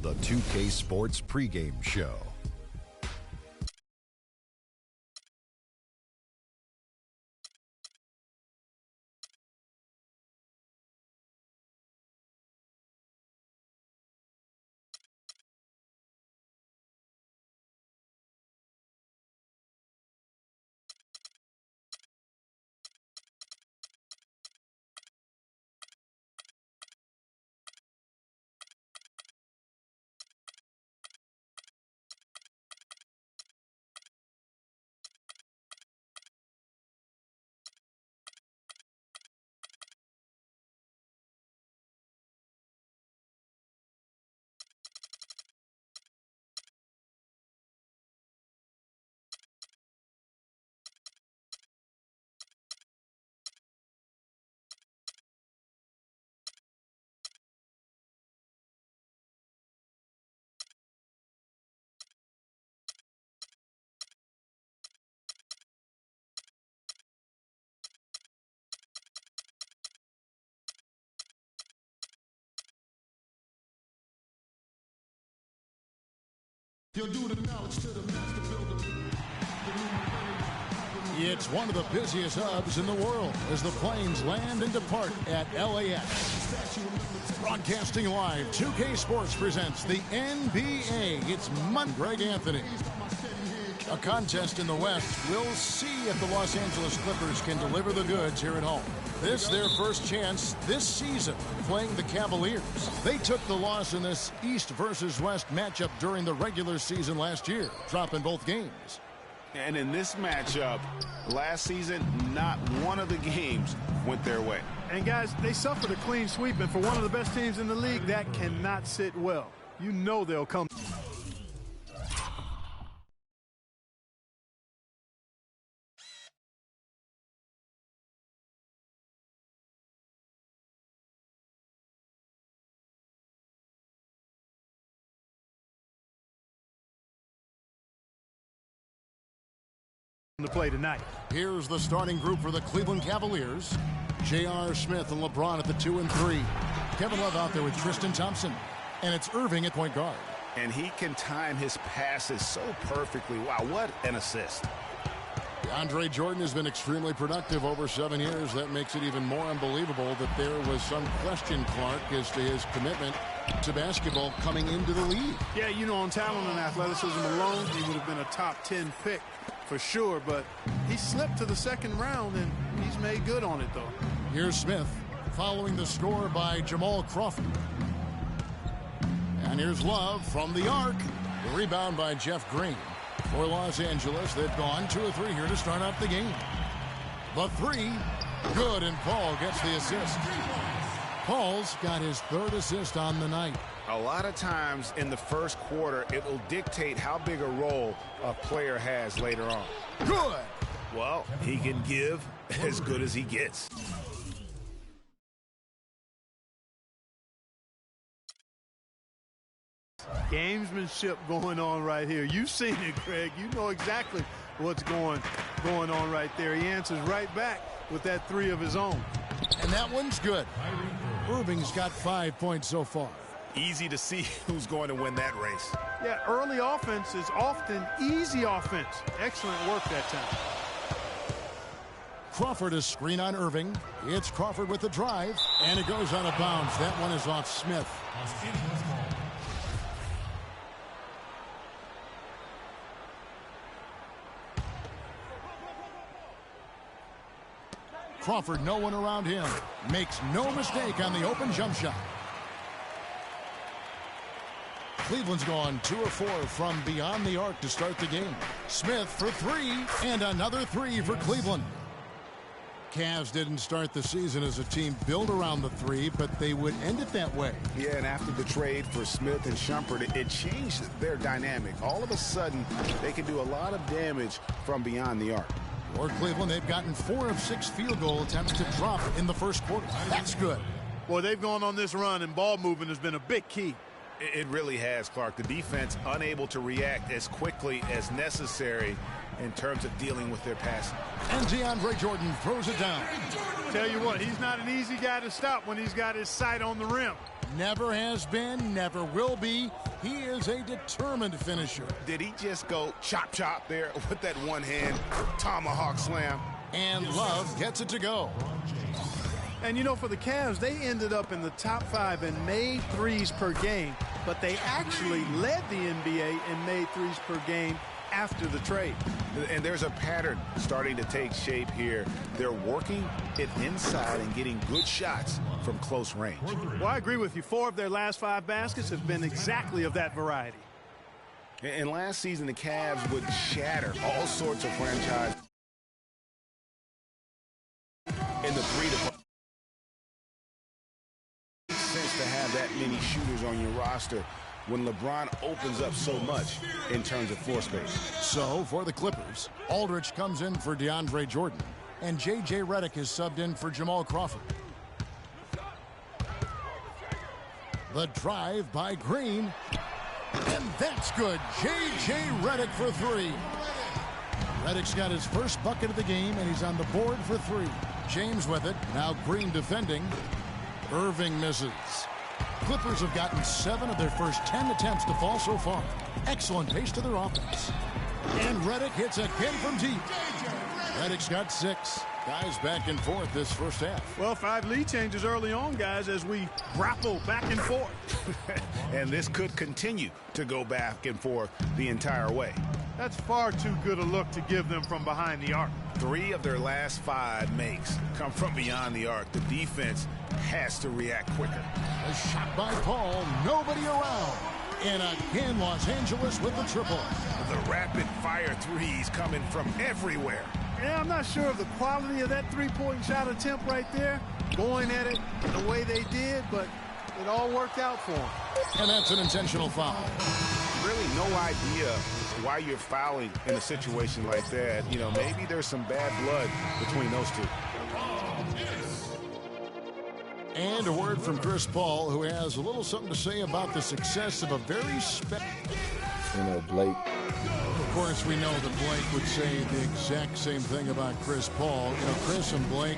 The 2K Sports pregame show. He'll do the knowledge to the master builder. It's one of the busiest hubs in the world as the planes land and depart at LAX. Broadcasting live, 2K Sports presents the NBA. It's Monday. Greg Anthony. A contest in the West. We'll see if the Los Angeles Clippers can deliver the goods here at home. This their first chance this season playing the Cavaliers. They took the loss in this East versus West matchup during the regular season last year, dropping both games. And in this matchup, last season, not one of the games went their way. And guys, they suffered a clean sweep, and for one of the best teams in the league, that cannot sit well. You know they'll come. To play tonight. Here's the starting group for the Cleveland Cavaliers. J.R. Smith and LeBron at the 2 and 3. Kevin Love out there with Tristan Thompson. And it's Irving at point guard. And he can time his passes so perfectly. Wow, what an assist. DeAndre Jordan has been extremely productive over 7 years. That makes it even more unbelievable that there was some question, Clark, as to his commitment to basketball coming into the league. Yeah, you know, on talent and athleticism alone, he would have been a top 10 pick for sure, but he slipped to the second round, and he's made good on it, though. Here's Smith following the score by Jamal Crawford. And here's Love from the arc. The rebound by Jeff Green. For Los Angeles, they've gone 2 of 3 here to start out the game. The 3, good, and Paul gets the assist. Paul's got his 3rd assist on the night. A lot of times in the first quarter, it will dictate how big a role a player has later on. Good. Well, he can give as good as he gets. Gamesmanship going on right here. You've seen it, Greg. You know exactly what's going on right there. He answers right back with that 3 of his own. And that one's good. Irving's got 5 points so far. Easy to see who's going to win that race. Yeah, early offense is often easy offense. Excellent work that time. Crawford is screen on Irving. It's Crawford with the drive, and it goes out of bounds. That one is off Smith. Crawford, no one around him. Makes no mistake on the open jump shot. Cleveland's gone 2 of 4 from beyond the arc to start the game. Smith for 3, and another 3 for Cleveland. Cavs didn't start the season as a team built around the 3, but they would end it that way. Yeah, and after the trade for Smith and Shumpert, it changed their dynamic. All of a sudden, they can do a lot of damage from beyond the arc. For Cleveland, they've gotten 4 of 6 field goal attempts to drop in the first quarter. That's good. Boy, they've gone on this run, and ball movement has been a big key. It really has, Clark. The defense unable to react as quickly as necessary in terms of dealing with their passing. And DeAndre Jordan throws it down. Tell you what, he's not an easy guy to stop when he's got his sight on the rim. Never has been, never will be. He is a determined finisher. Did he just go chop chop there with that one-hand tomahawk slam? And Love gets it to go. And you know, for the Cavs, they ended up in the top 5 in made threes per game, but they actually led the NBA in made threes per game after the trade. And there's a pattern starting to take shape here. They're working it inside and getting good shots from close range. Well, I agree with you. 4 of their last 5 baskets have been exactly of that variety. And last season, the Cavs would shatter all sorts of franchise in the 3 to sense to have that many shooters on your roster when LeBron opens up so much in terms of floor space. So, for the Clippers, Aldridge comes in for DeAndre Jordan, and J.J. Redick is subbed in for Jamal Crawford. The drive by Green, and that's good. J.J. Redick for 3. Redick's got his first bucket of the game, and he's on the board for 3. James with it. Now Green defending. Irving misses. Clippers have gotten 7 of their first 10 attempts to fall so far. Excellent pace to their offense. And Redick hits again from deep. Redick's got 6. Guys back and forth this first half. Well, 5 lead changes early on, guys, as we grapple back and forth. And this could continue to go back and forth the entire way. That's far too good a look to give them from behind the arc. 3 of their last 5 makes come from beyond the arc. The defense has to react quicker. A shot by Paul, nobody around. And again, Los Angeles with the triple. The rapid-fire threes coming from everywhere. Yeah, I'm not sure of the quality of that three-point shot attempt right there, going at it the way they did, but it all worked out for them. And that's an intentional foul. Really no idea why you're fouling in a situation like that. You know, maybe there's some bad blood between those two. And a word from Chris Paul, who has a little something to say about the success of a very Blake. Of course, we know that Blake would say the exact same thing about Chris Paul. You know, Chris and Blake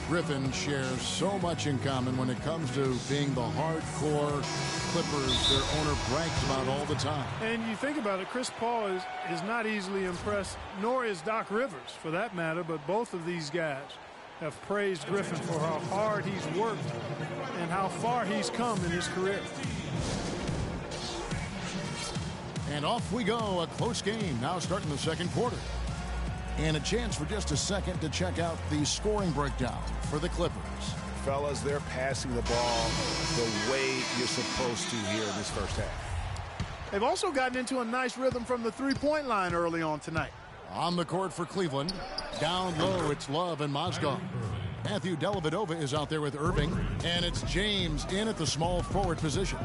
Griffin share so much in common when it comes to being the hardcore Clippers their owner brags about all the time. And you think about it, Chris Paul is not easily impressed, nor is Doc Rivers, for that matter, but both of these guys have praised Griffin for how hard he's worked and how far he's come in his career. And off we go, a close game now starting the second quarter. And a chance for just a second to check out the scoring breakdown for the Clippers. Fellas, they're passing the ball the way you're supposed to here in this first half. They've also gotten into a nice rhythm from the three-point line early on tonight. On the court for Cleveland. Down low, it's Love and Mozgov. Matthew Dellavedova is out there with Irving. And it's James in at the small forward position.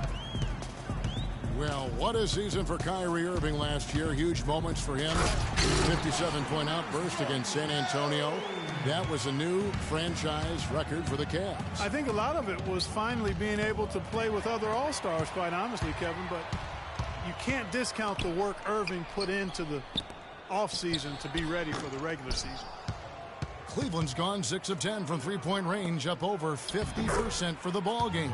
Well, what a season for Kyrie Irving last year. Huge moments for him. 57-point outburst against San Antonio. That was a new franchise record for the Cavs. I think a lot of it was finally being able to play with other All-Stars, quite honestly, Kevin. But you can't discount the work Irving put into the offseason to be ready for the regular season. Cleveland's gone 6 of 10 from three-point range, up over 50% for the ball game.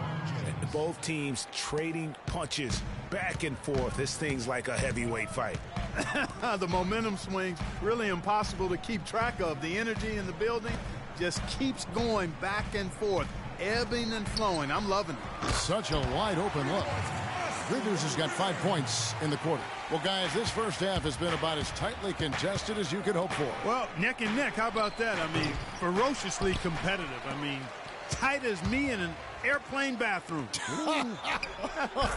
Both teams trading punches back and forth. This thing's like a heavyweight fight. The momentum swings really impossible to keep track of. The energy in the building just keeps going back and forth, ebbing and flowing. I'm loving it. Such a wide open look. Rivers has got 5 points in the quarter. Well, guys, this first half has been about as tightly contested as you could hope for. Well, neck and neck. How about that? I mean, ferociously competitive. I mean, tight as me in an airplane bathroom.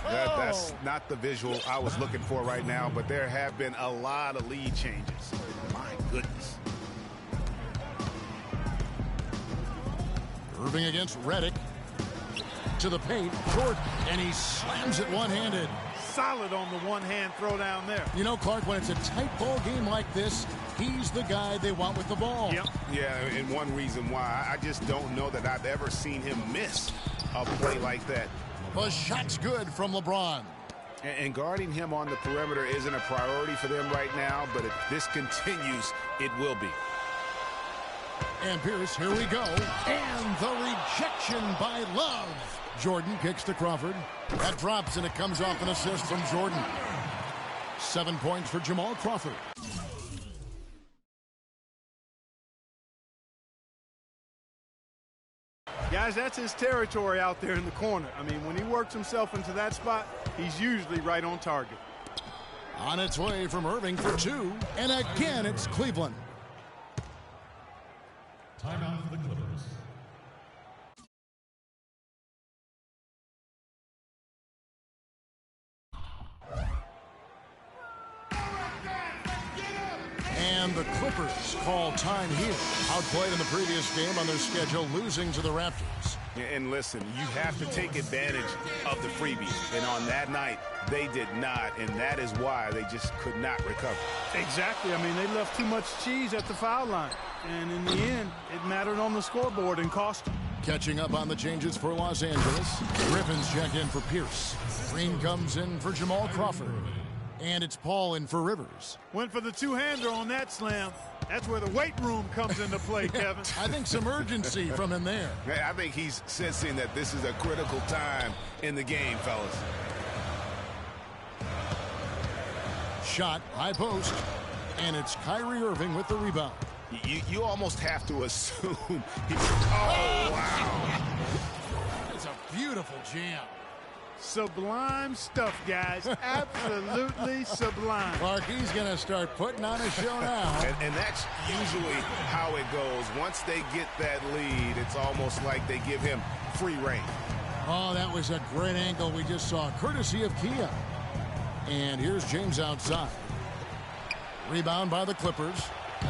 That's not the visual I was looking for right now, but there have been a lot of lead changes. My goodness. Irving against Redick. To the paint, short, and he slams it one-handed. Solid on the one-hand throw down there. You know, Clark, when it's a tight ball game like this, he's the guy they want with the ball. Yep. Yeah, and one reason why, I just don't know that I've ever seen him miss a play like that. The shot's good from LeBron. And guarding him on the perimeter isn't a priority for them right now, but if this continues, it will be. And Pierce, here we go. And the rejection by Love. Jordan kicks to Crawford. That drops, and it comes off an assist from Jordan. 7 points for Jamal Crawford. Guys, that's his territory out there in the corner. I mean, when he works himself into that spot, he's usually right on target. On its way from Irving for 2. And again, it's Cleveland. Timeout for the Clippers. And the Clippers call time here. Outplayed in the previous game on their schedule, losing to the Raptors. And listen, you have to take advantage of the freebies. And on that night, they did not, and that is why they just could not recover. Exactly. I mean, they left too much cheese at the foul line. And in the end, it mattered on the scoreboard and cost them. Catching up on the changes for Los Angeles. Griffin's checked in for Pierce. Green comes in for Jamal Crawford. And it's Paul in for Rivers. Went for the two-hander on that slam. That's where the weight room comes into play, Kevin. I think some urgency from him there. I think he's sensing that this is a critical time in the game, fellas. Shot, high post. And it's Kyrie Irving with the rebound. You almost have to assume. Oh, wow. It's a beautiful jam. Sublime stuff, guys. Absolutely sublime. Clarkie's going to start putting on a show now. And that's usually how it goes. Once they get that lead, it's almost like they give him free reign. Oh, that was a great angle we just saw, courtesy of Kia. And here's James outside. Rebound by the Clippers.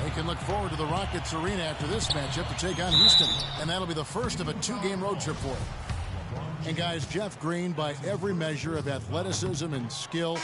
They can look forward to the Rockets arena after this matchup to take on Houston. And that'll be the first of a 2-game road trip for them. And guys, Jeff Green, by every measure of athleticism and skill,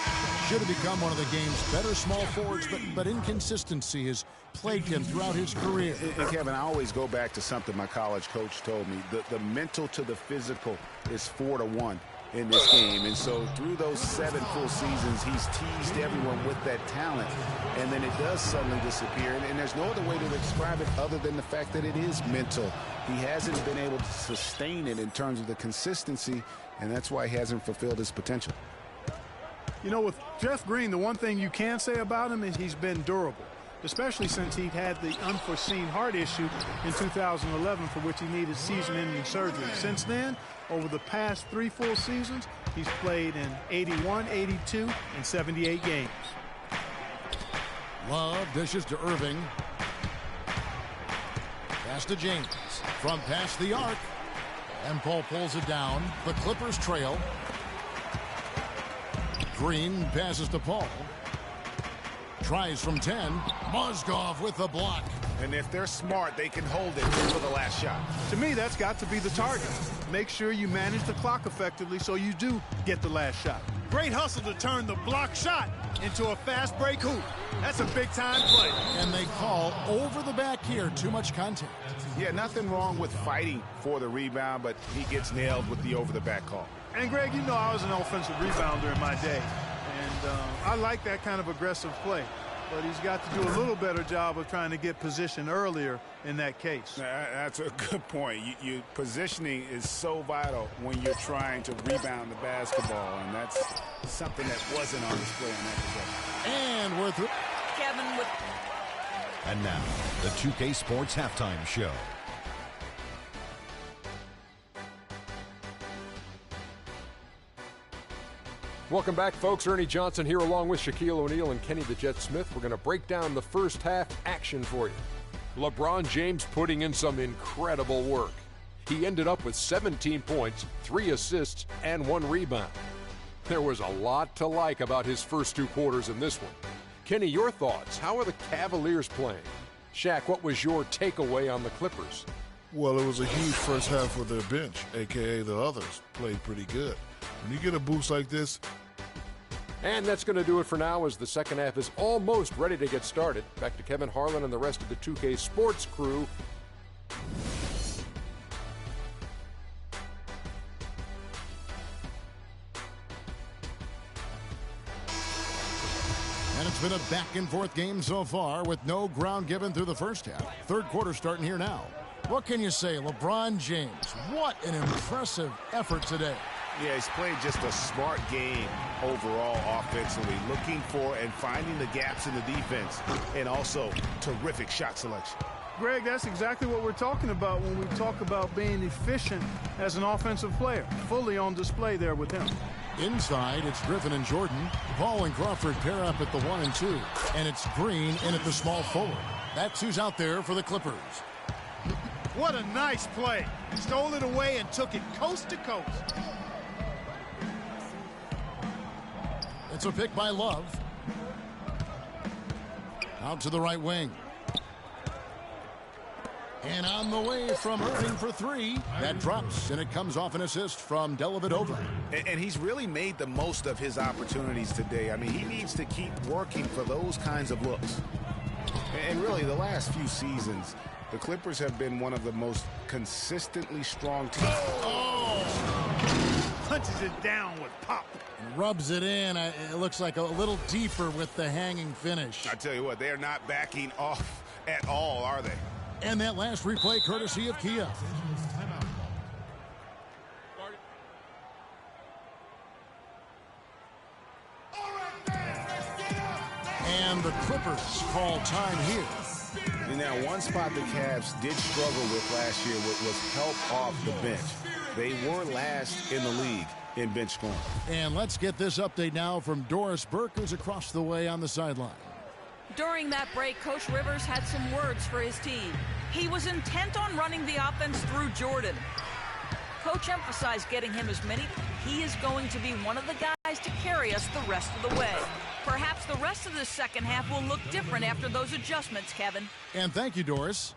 should have become one of the game's better small forwards, but inconsistency has plagued him throughout his career. And Kevin, I always go back to something my college coach told me. The mental to the physical is 4-to-1 in this game. And so through those 7 full seasons, he's teased everyone with that talent. And then it does suddenly disappear. And there's no other way to describe it other than the fact that it is mental. He hasn't been able to sustain it in terms of the consistency, and that's why he hasn't fulfilled his potential. You know, with Jeff Green, the one thing you can say about him is he's been durable, especially since he had the unforeseen heart issue in 2011 for which he needed season-ending surgery. Since then, over the past 3 full seasons, he's played in 81, 82, and 78 games. Love dishes to Irving. Pass to James. From past the arc. And Paul pulls it down. The Clippers trail. Green passes to Paul. Tries from 10. Mozgov with the block. And if they're smart, they can hold it for the last shot. To me, that's got to be the target. Make sure you manage the clock effectively so you do get the last shot. Great hustle to turn the block shot into a fast break hoop. That's a big-time play. And they call over the back here. Too much contact. Yeah, nothing wrong with fighting for the rebound, but he gets nailed with the over-the-back call. And, Greg, you know I was an offensive rebounder in my day. And I like that kind of aggressive play. But he's got to do a little better job of trying to get position earlier in that case. That's a good point. Positioning is so vital when you're trying to rebound the basketball, and that's something that wasn't on display on that possession. And we're through. Kevin with... And now, the 2K Sports Halftime Show. Welcome back, folks. Ernie Johnson here along with Shaquille O'Neal and Kenny the Jet Smith. We're going to break down the first half action for you. LeBron James putting in some incredible work. He ended up with 17 points, 3 assists, and 1 rebound. There was a lot to like about his first 2 quarters in this one. Kenny, your thoughts? How are the Cavaliers playing? Shaq, what was your takeaway on the Clippers? Well, it was a huge first half for their bench, a.k.a. the others. Played pretty good. When you get a boost like this. And that's going to do it for now as the second half is almost ready to get started. Back to Kevin Harlan and the rest of the 2K Sports crew. And it's been a back-and-forth game so far with no ground given through the first half. Third quarter starting here now. What can you say, LeBron James? What an impressive effort today. Yeah, he's played just a smart game overall offensively, looking for and finding the gaps in the defense, and also terrific shot selection. Greg, that's exactly what we're talking about when we talk about being efficient as an offensive player. Fully on display there with him. Inside, it's Griffin and Jordan. Paul and Crawford pair up at the 1 and 2. And it's Green in at the small forward. That's who's out there for the Clippers. What a nice play. Stole it away and took it coast to coast. It's a pick by Love. Out to the right wing. And on the way from Irving for 3. That drops, and it comes off an assist from Dellavedova. And he's really made the most of his opportunities today. I mean, he needs to keep working for those kinds of looks. And really, the last few seasons, the Clippers have been one of the most consistently strong teams. Oh! Punches it down with pop. Rubs it in. It looks like a little deeper with the hanging finish. I tell you what, they are not backing off at all, are they? And that last replay courtesy of Kia. And the Clippers call time here. Now, one spot the Cavs did struggle with last year was help off the bench. They were last in the league in bench scoring. And let's get this update now from Doris Burke, who's across the way on the sideline. During that break, Coach Rivers had some words for his team. He was intent on running the offense through Jordan. Coach emphasized getting him as many. He is going to be one of the guys to carry us the rest of the way. Perhaps the rest of the second half will look different after those adjustments, Kevin. And thank you, Doris.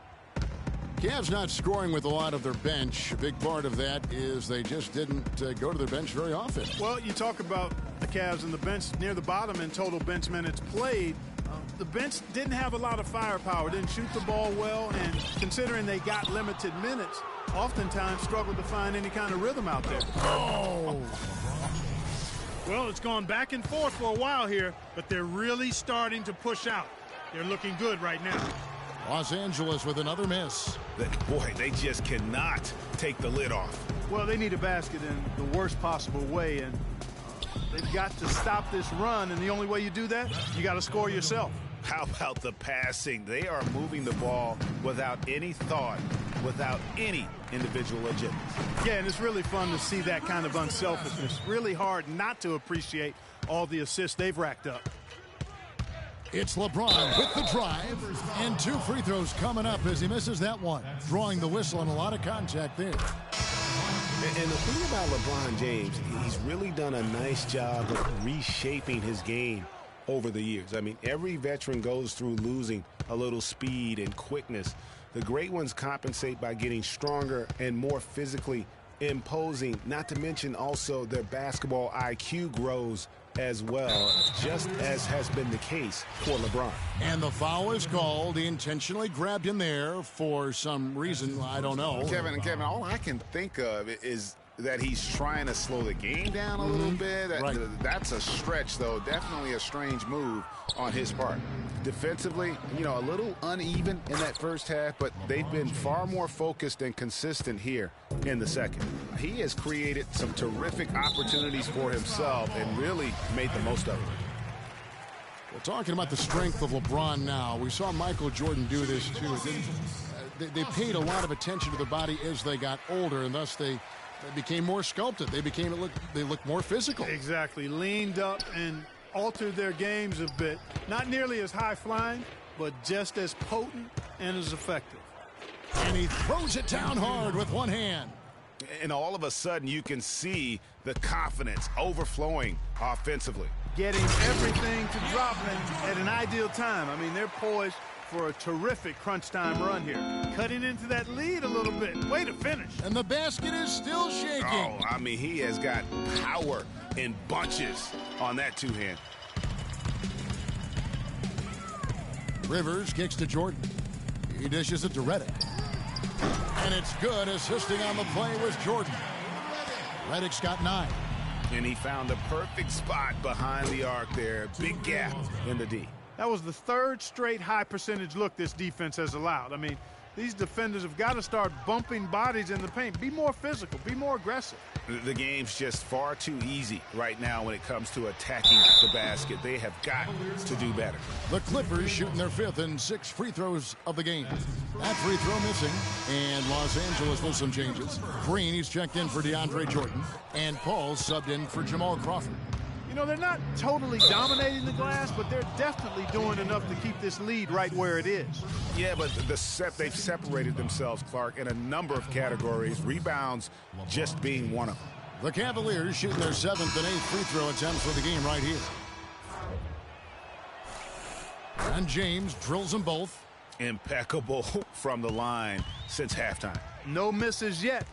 Cavs not scoring with a lot of their bench. A big part of that is they just didn't go to their bench very often. Well, you talk about the Cavs and the bench near the bottom in total bench minutes played. The bench didn't have a lot of firepower, didn't shoot the ball well, and considering they got limited minutes, oftentimes struggled to find any kind of rhythm out there. Oh! Well, it's gone back and forth for a while here, but they're really starting to push out. They're looking good right now. Los Angeles with another miss. Boy, they just cannot take the lid off. Well, they need a basket in the worst possible way, and they've got to stop this run, and the only way you do that, you got to score yourself. How about the passing? They are moving the ball without any thought, without any individual agenda. Yeah, and it's really fun to see that kind of unselfishness. Really hard not to appreciate all the assists they've racked up. It's LeBron with the drive, and 2 free throws coming up as he misses that one. Drawing the whistle and a lot of contact there. And the thing about LeBron James, he's really done a nice job of reshaping his game over the years. I mean, every veteran goes through losing a little speed and quickness. The great ones compensate by getting stronger and more physically imposing, not to mention also their basketball IQ grows as well, just as has been the case for LeBron. And the foul is called. He intentionally grabbed him there for some reason. I don't know. Kevin, all I can think of is that he's trying to slow the game down a little bit. Right. That's a stretch, though. Definitely a strange move on his part. Defensively, a little uneven in that first half, but they've been far more focused and consistent here in the second. He has created some terrific opportunities for himself and really made the most of it. We're talking about the strength of LeBron now. We saw Michael Jordan do this, too. They paid a lot of attention to the body as they got older, and thus they became more sculpted. They looked more physical. Exactly. Leaned up and altered their games a bit. Not nearly as high-flying, but just as potent and as effective. And he throws it down hard with one hand. And all of a sudden, you can see the confidence overflowing offensively. Getting everything to drop at an ideal time. I mean, they're poised for a terrific crunch time run here. Cutting into that lead a little bit. Way to finish. And the basket is still shaking. Oh, I mean, he has got power in bunches on that two-hand. Rivers kicks to Jordan. He dishes it to Redick. And it's good. Assisting on the play was Jordan. Redick's got 9. And he found the perfect spot behind the arc there. Big gap in the D. That was the third straight high percentage look this defense has allowed. I mean, these defenders have got to start bumping bodies in the paint. Be more physical. Be more aggressive. The game's just far too easy right now when it comes to attacking the basket. They have got to do better. The Clippers shooting their 5th and 6th free throws of the game. That free throw missing. And Los Angeles with some changes. Green, he's checked in for DeAndre Jordan. And Paul subbed in for Jamal Crawford. You know, they're not totally dominating the glass, but they're definitely doing enough to keep this lead right where it is. Yeah, but they've separated themselves, Clark, in a number of categories, rebounds just being one of them. The Cavaliers shooting their 7th and 8th free throw attempts for the game right here. And James drills them both. Impeccable from the line since halftime. No misses yet.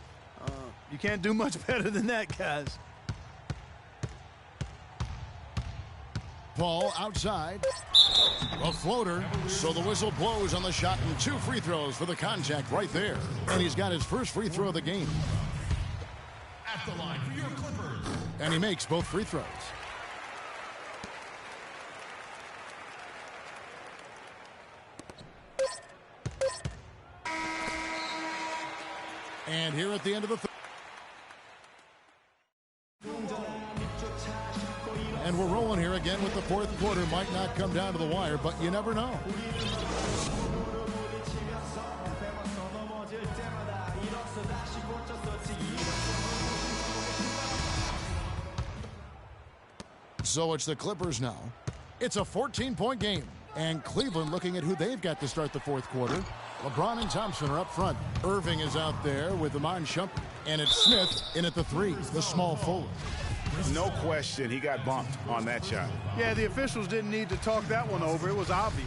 You can't do much better than that, guys. Paul outside. A floater. So the whistle blows on the shot and 2 free throws for the contact right there. And he's got his first free throw of the game. At the line for your Clippers. And he makes both free throws. And here at the end of the and we're rolling here again with the 4th quarter. Might not come down to the wire, but you never know. So it's the Clippers now. It's a 14-point game. And Cleveland looking at who they've got to start the 4th quarter. LeBron and Thompson are up front. Irving is out there with Iman Shumpert. And it's Smith in at the 3, the small forward. No question he got bumped on that shot. Yeah, the officials didn't need to talk that one over. It was obvious.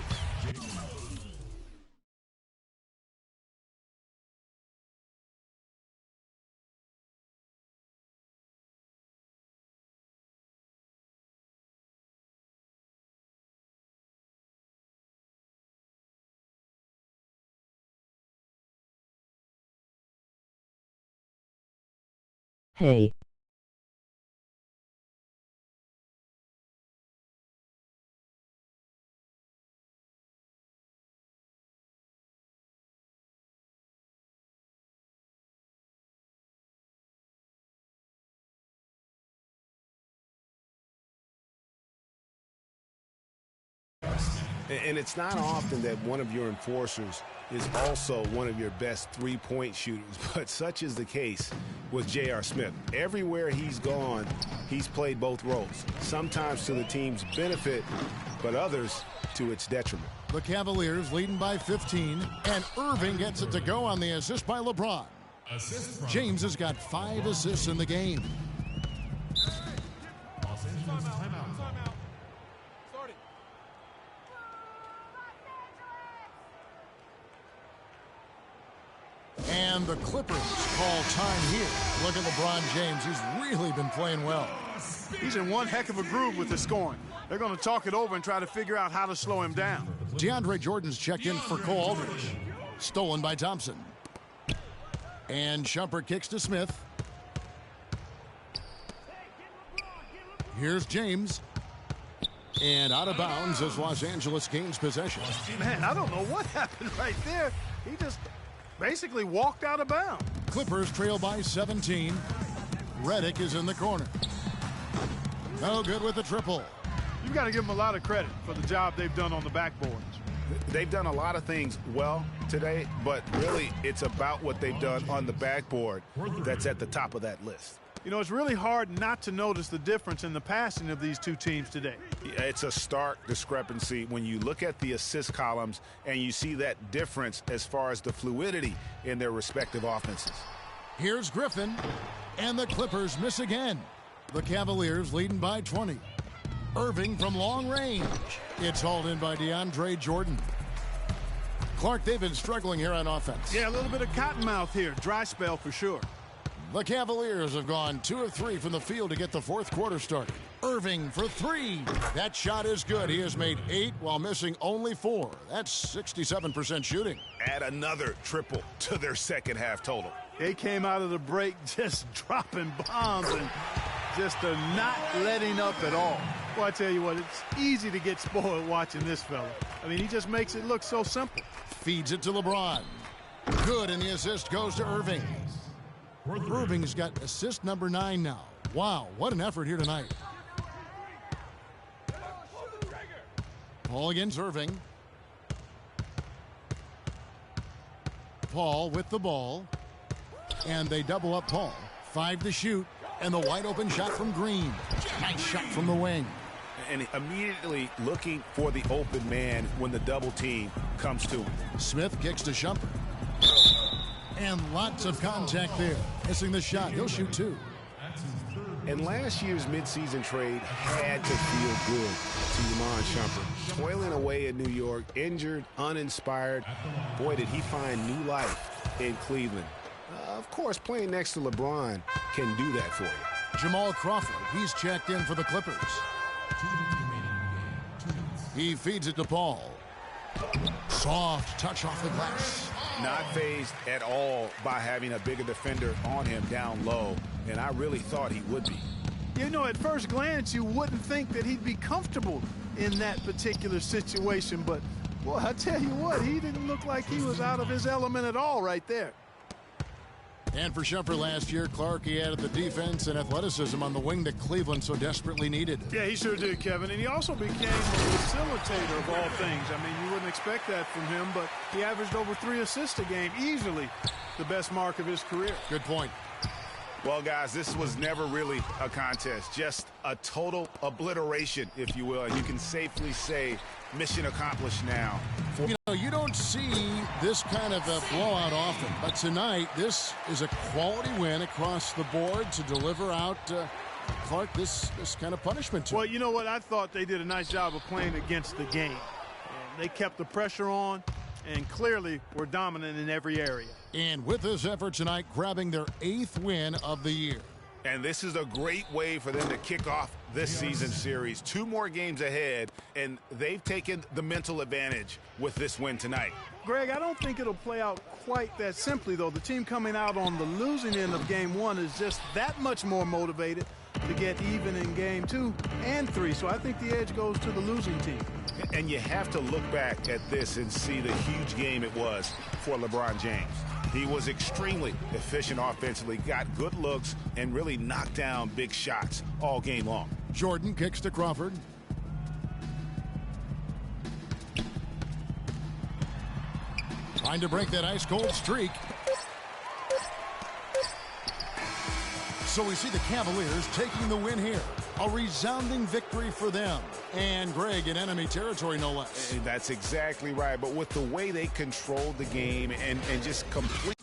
Hey. And it's not often that one of your enforcers is also one of your best three-point shooters, but such is the case with J.R. Smith. Everywhere he's gone, he's played both roles, sometimes to the team's benefit, but others to its detriment. The Cavaliers leading by 15, and Irving gets it to go on the assist by LeBron. James has got 5 assists in the game. And the Clippers call time here. Look at LeBron James. He's really been playing well. He's in one heck of a groove with the scoring. They're going to talk it over and try to figure out how to slow him down. DeAndre Jordan's checked in for Cole Aldridge. Stolen by Thompson. And Shumpert kicks to Smith. Here's James. And out of bounds as Los Angeles gains possession. Man, I don't know what happened right there. He just basically walked out of bounds. Clippers trail by 17. Redick is in the corner. No good with the triple. You've got to give them a lot of credit for the job they've done on the backboards. They've done a lot of things well today, but really it's about what they've done on the backboard that's at the top of that list. You know, it's really hard not to notice the difference in the passing of these two teams today. It's a stark discrepancy when you look at the assist columns and you see that difference as far as the fluidity in their respective offenses. Here's Griffin, and the Clippers miss again. The Cavaliers leading by 20. Irving from long range. It's hauled in by DeAndre Jordan. Clark, they've been struggling here on offense. Yeah, a little bit of cottonmouth here. Dry spell for sure. The Cavaliers have gone 2 of 3 from the field to get the 4th quarter started. Irving for 3. That shot is good. He has made 8 while missing only 4. That's 67% shooting. Add another triple to their second half total. They came out of the break just dropping bombs, and just are not letting up at all. Well, I tell you what, it's easy to get spoiled watching this fella. I mean, he just makes it look so simple. Feeds it to LeBron. Good, and the assist goes to Irving. Irving's got assist number 9 now. Wow, what an effort here tonight. Paul against Irving. Paul with the ball. And they double up Paul. 5 to shoot. And the wide open shot from Green. Nice shot from the wing. And immediately looking for the open man when the double team comes to him. Smith kicks to Shumpert. And lots of contact there. Missing the shot. He'll shoot 2. And last year's midseason trade had to feel good to Iman Shumpert. Toiling away in New York, injured, uninspired. Boy, did he find new life in Cleveland. Of course, playing next to LeBron can do that for you. Jamal Crawford, he's checked in for the Clippers. He feeds it to Paul. Soft touch off the glass. Not fazed at all by having a bigger defender on him down low, and I really thought he would be. You know, at first glance, you wouldn't think that he'd be comfortable in that particular situation, but, boy, I tell you what, he didn't look like he was out of his element at all right there. And for Shumpert last year, Clark, he added the defense and athleticism on the wing that Cleveland so desperately needed. Yeah, he sure did, Kevin. And he also became a facilitator of all things. I mean, you wouldn't expect that from him, but he averaged over 3 assists a game, easily the best mark of his career. Good point. Well, guys, this was never really a contest, just a total obliteration, if you will. And you can safely say mission accomplished now. You know, you don't see this kind of a blowout often, but tonight this is a quality win across the board to deliver out Clark this kind of punishment to him. Well, you know what? I thought they did a nice job of playing against the game. And they kept the pressure on and clearly were dominant in every area. And with this effort tonight, grabbing their 8th win of the year. And this is a great way for them to kick off this season series. 2 more games ahead, and they've taken the mental advantage with this win tonight. Greg, I don't think it'll play out quite that simply, though. The team coming out on the losing end of game 1 is just that much more motivated to get even in game 2 and 3. So I think the edge goes to the losing team. And you have to look back at this and see the huge game it was for LeBron James. He was extremely efficient offensively, got good looks, and really knocked down big shots all game long. Jordan kicks to Crawford. Trying to break that ice-cold streak. So we see the Cavaliers taking the win here. A resounding victory for them. And Greg, in enemy territory, no less. And that's exactly right. But with the way they controlled the game and just complete.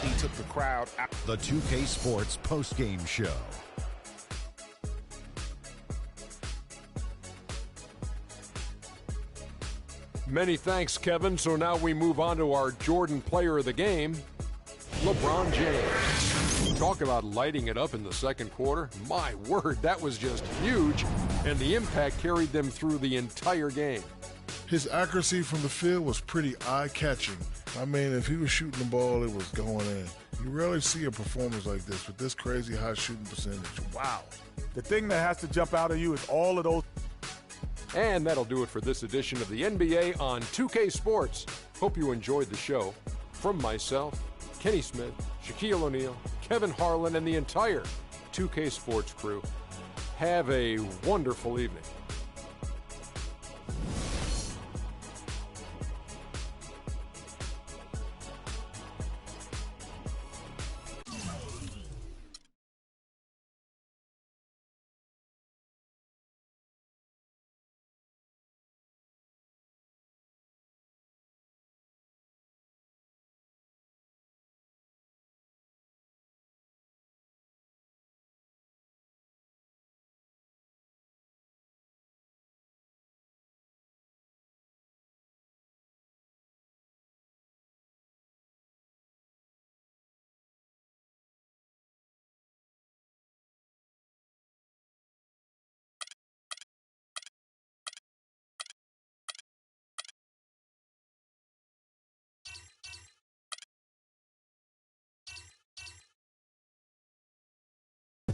He took the crowd out. The 2K Sports postgame show. Many thanks, Kevin. So now we move on to our Jordan player of the game, LeBron James. Talk about lighting it up in the second quarter. My word, that was just huge, and the impact carried them through the entire game. His accuracy from the field was pretty eye-catching. I mean, if he was shooting the ball, it was going in. You rarely see a performance like this with this crazy high shooting percentage. Wow. The thing that has to jump out at you is all of those. And that'll do it for this edition of the NBA on 2K Sports. Hope you enjoyed the show. From myself, Kenny Smith, Shaquille O'Neal, Kevin Harlan, and the entire 2K Sports crew, have a wonderful evening.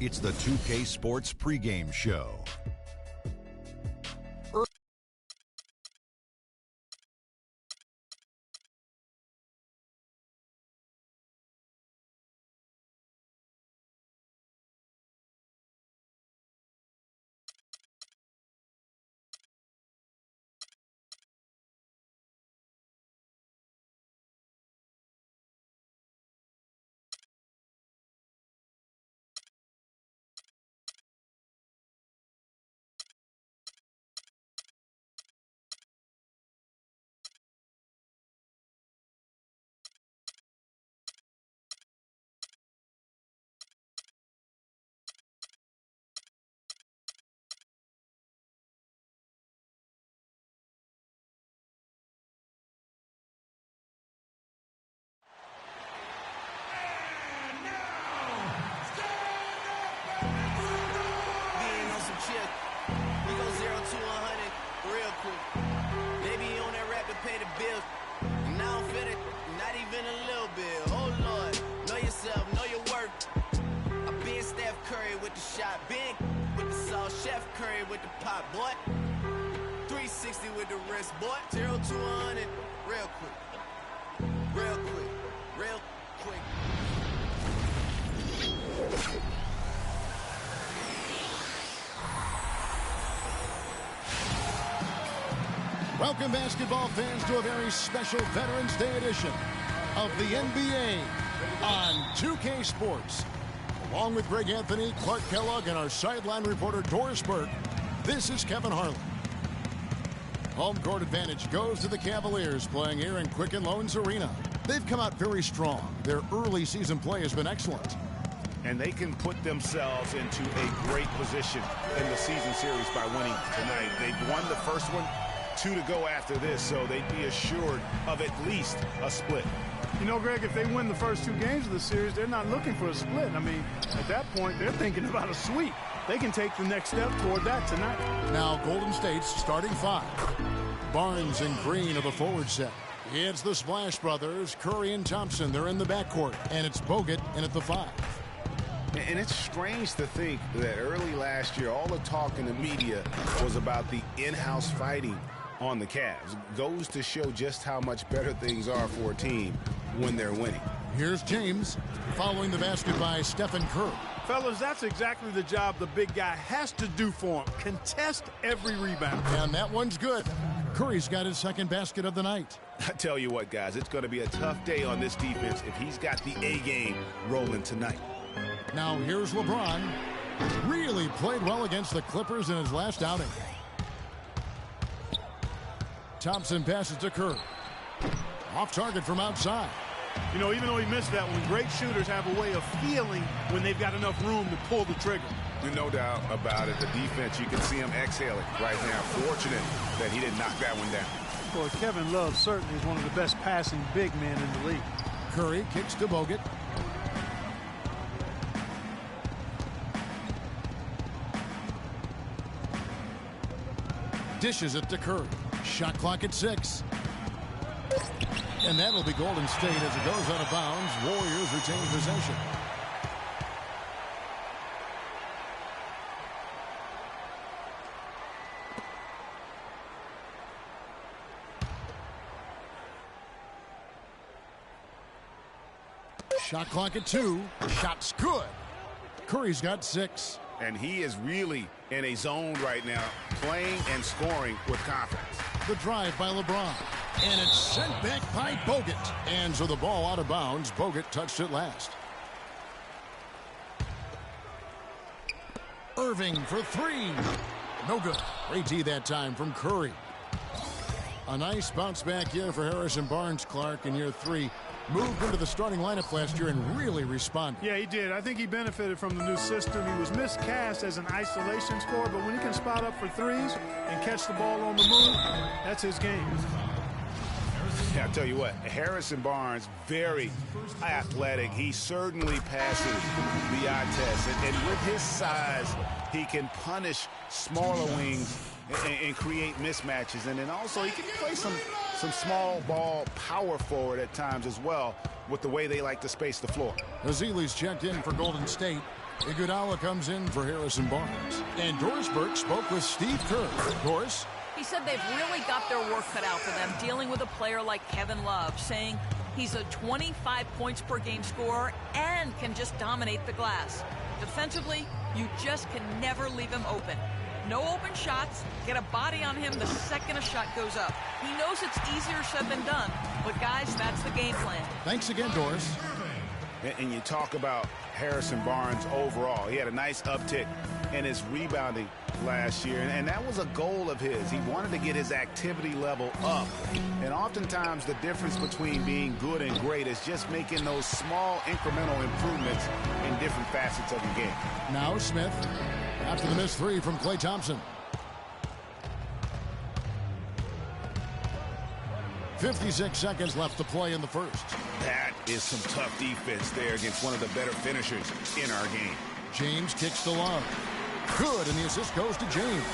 It's the 2K Sports pregame show. Welcome, basketball fans, to a very special Veterans Day edition of the NBA on 2K Sports. Along with Greg Anthony, Clark Kellogg, and our sideline reporter Doris Burke, this is Kevin Harlan. Home court advantage goes to the Cavaliers, playing here in Quicken Loans Arena. They've come out very strong. Their early season play has been excellent. And they can put themselves into a great position in the season series by winning tonight. They've won the first one, 2 to go after this, so they'd be assured of at least a split. You know, Greg, if they win the first 2 games of the series, they're not looking for a split. I mean, at that point, they're thinking about a sweep. They can take the next step toward that tonight. Now, Golden State's starting 5. Barnes and Green are the forward set. It's the Splash Brothers, Curry and Thompson. They're in the backcourt, and it's Bogut in at the 5. And it's strange to think that early last year, all the talk in the media was about the in-house fighting on the Cavs. Goes to show just how much better things are for a team when they're winning. Here's James following the basket by Stephen Curry. Fellas, that's exactly the job the big guy has to do for him. Contest every rebound. And that one's good. Curry's got his second basket of the night. I tell you what, guys, it's going to be a tough day on this defense if he's got the A game rolling tonight. Now here's LeBron. Really played well against the Clippers in his last outing. Thompson passes to Curry. Off target from outside. You know, even though he missed that one, great shooters have a way of feeling when they've got enough room to pull the trigger. No doubt about it. The defense, you can see him exhaling right now. Fortunate that he didn't knock that one down. Boy, Kevin Love certainly is one of the best passing big men in the league. Curry kicks to Bogut. Dishes it to Curry. Shot clock at 6. And that'll be Golden State as it goes out of bounds. Warriors retain possession. Shot clock at 2. Shot's good. Curry's got 6. And he is really in a zone right now, playing and scoring with confidence. The drive by LeBron. And it's sent back by Bogut. And so the ball out of bounds. Bogut touched it last. Irving for 3. No good. Great D that time from Curry. A nice bounce back year for Harrison Barnes, Clark, in year 3. Moved into the starting lineup last year and really responded. Yeah, he did. I think he benefited from the new system. He was miscast as an isolation scorer, but when he can spot up for threes and catch the ball on the move, that's his game. Yeah, I'll tell you what, Harrison Barnes, very athletic. He certainly passes the eye test. And with his size, he can punish smaller wings and create mismatches. And then also he can play some small ball power forward at times as well with the way they like to space the floor. Ezeli's checked in for Golden State. Iguodala comes in for Harrison Barnes. And Doris Burke spoke with Steve Kerr. Doris? He said they've really got their work cut out for them dealing with a player like Kevin Love, saying he's a 25 points per game scorer and can just dominate the glass. Defensively, you just can never leave him open. No open shots. Get a body on him the second a shot goes up. He knows it's easier said than done, but guys, that's the game plan. Thanks again, Doris. And you talk about Harrison Barnes overall. He had a nice uptick in his rebounding last year, and that was a goal of his. He wanted to get his activity level up. And oftentimes the difference between being good and great is just making those small incremental improvements in different facets of the game. Now Smith, after the missed three from Klay Thompson. 56 seconds left to play in the first. That is some tough defense there against one of the better finishers in our game. James kicks to Love. Good, and the assist goes to James.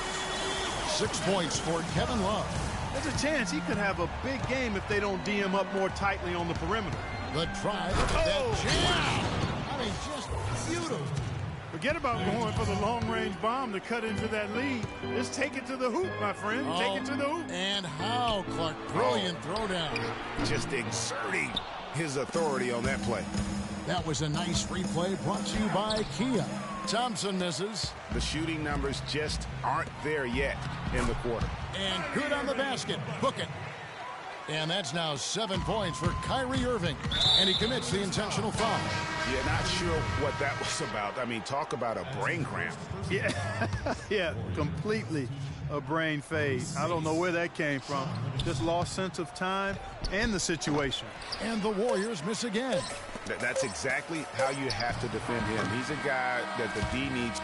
6 points for Kevin Love. There's a chance he could have a big game if they don't D him up more tightly on the perimeter. The drive. That jam. I mean, just beautiful. Forget about going for the long-range bomb to cut into that lead. Just take it to the hoop, my friend. Take it to the hoop. And how, Clark. Brilliant throwdown. Just exerting his authority on that play. That was a nice replay brought to you by Kia. Thompson misses. The shooting numbers just aren't there yet in the quarter. And good on the basket. Book it. And that's now 7 points for Kyrie Irving. And he commits the intentional foul. Yeah, not sure what that was about. I mean, talk about a brain cramp. Yeah, yeah, completely a brain fade. I don't know where that came from. Just lost sense of time and the situation. And the Warriors miss again. That's exactly how you have to defend him. He's a guy that the D needs.